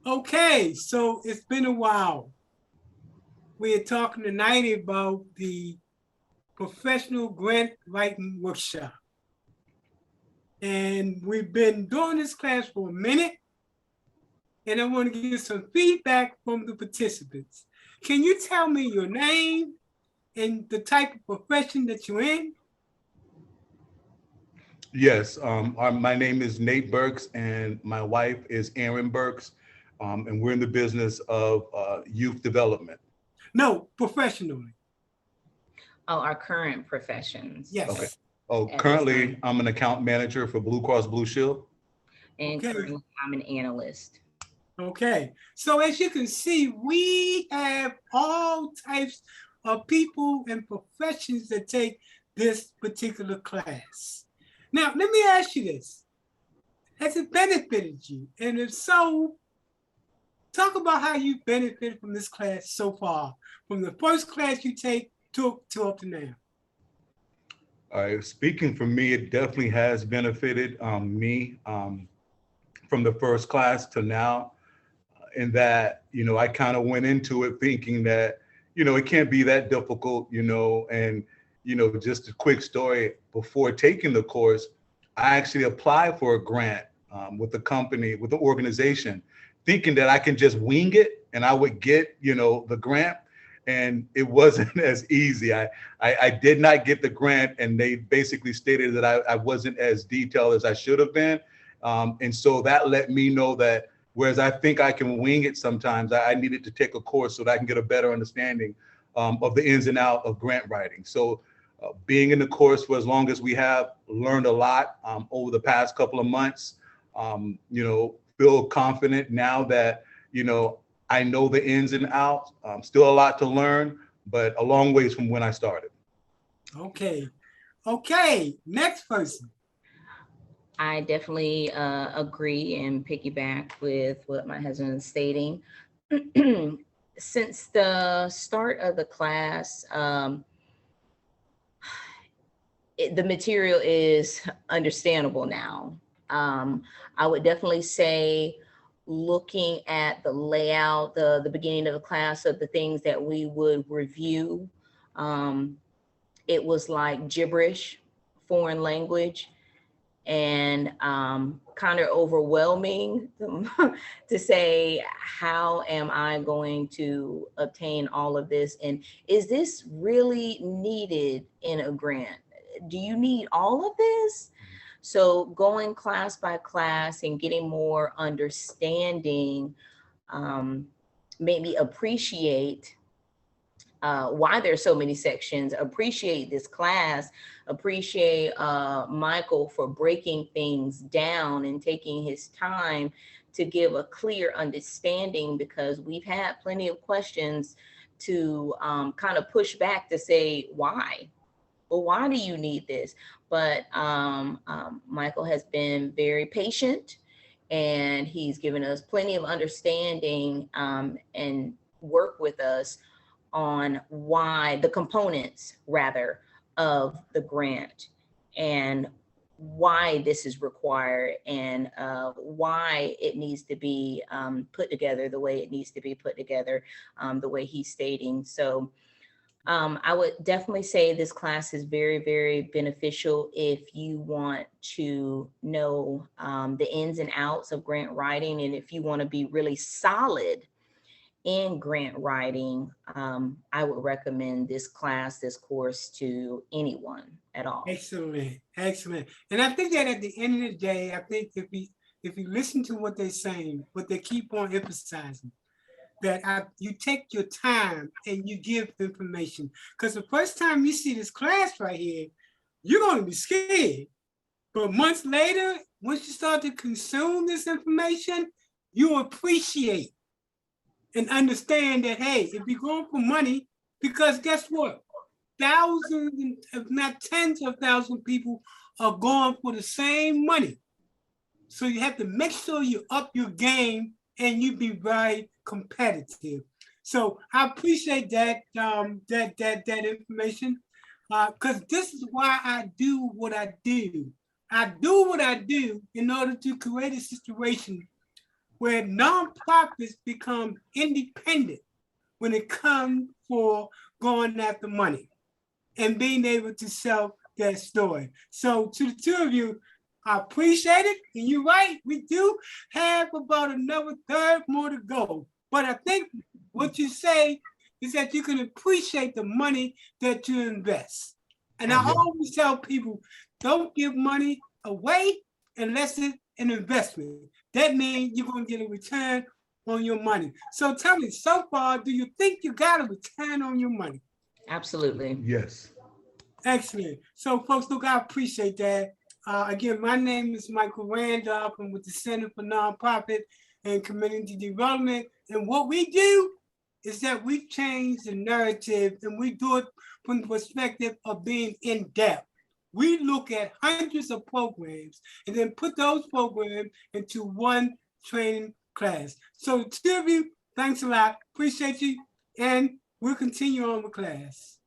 Okay, so it's been a while. We are talking tonight about the professional grant writing workshop. And we've been doing this class for a minute, and I want to get some feedback from the participants. Can you tell me your name and the type of profession that you're in? Yes, my name is Nate Burks, and my wife is Erin Burks, and we're in the business of youth development. No, professionally. Oh, our current professions. Okay. Yes. Oh, At this currently time. I'm an account manager for Blue Cross Blue Shield. And Okay. currently I'm an analyst. Okay. So as you can see, we have all types of people and professions that take this particular class. Now, let me ask you this. Has it benefited you? And if so, talk about how you benefited from this class so far, from the first class you take to up to now. Speaking for me, it definitely has benefited me from the first class to now, in that, I kind of went into it thinking that, it can't be that difficult, and, just a quick story. Before taking the course, I actually applied for a grant with the company, with the organization, thinking that I can just wing it and I would get, the grant. And it wasn't as easy. I did not get the grant, and they basically stated that I wasn't as detailed as I should have been. And so that let me know that whereas I think I can wing it sometimes, I needed to take a course so that I can get a better understanding of the ins and out of grant writing. So being in the course for as long as we have, learned a lot over the past couple of months. Feel confident now that, I know the ins and outs. Still a lot to learn, but a long ways from when I started. Okay. Okay. Next person. I definitely agree and piggyback with what my husband is stating. Since the start of the class, the material is understandable now. I would definitely say, looking at the layout, the beginning of the class, of the things that we would review, um, it was like gibberish, foreign language, and kind of overwhelming to say, how am I going to obtain all of this? And is this really needed in a grant? Do you need all of this? So going class by class and getting more understanding, um, made me appreciate why there's so many sections, appreciate this class, appreciate Michael for breaking things down and taking his time to give a clear understanding, because we've had plenty of questions to kind of push back to say, why? Well, why do you need this? But Michael has been very patient, and he's given us plenty of understanding, and work with us on why, the components rather, of the grant, and why this is required, and why it needs to be put together the way it needs to be put together, the way he's stating. So I would definitely say this class is very, very beneficial if you want to know the ins and outs of grant writing, and if you want to be really solid in grant writing. I would recommend this class, this course, to anyone at all. Excellent. Excellent. And I think that at the end of the day, I think if you listen to what they're saying, what they keep on emphasizing, that you take your time and you give information. Because the first time you see this class right here, you're going to be scared. But months later, once you start to consume this information, you appreciate and understand that, hey, if you're going for money, because guess what? Thousands, if not tens of thousands of people are going for the same money. So you have to make sure you up your game and you be very competitive. So I appreciate that information, because this is why I do what I do. I do what I do in order to create a situation where nonprofits become independent when it comes for going after money and being able to sell their story. So to the two of you, I appreciate it. And you're right, we do have about another third more to go. But I think what you say is that you can appreciate the money that you invest. And I always tell people, don't give money away unless it's an investment. That means you're going to get a return on your money. So tell me, so far, do you think you got a return on your money? Absolutely. Yes. Excellent. So folks, look, I appreciate that. Again, my name is Michael Randolph. I'm with the Center for Nonprofit and Community Development. And what we do is that we change the narrative, and we do it from the perspective of being in depth. We look at hundreds of programs and then put those programs into one training class. So two of you, thanks a lot. Appreciate you. And we'll continue on with class.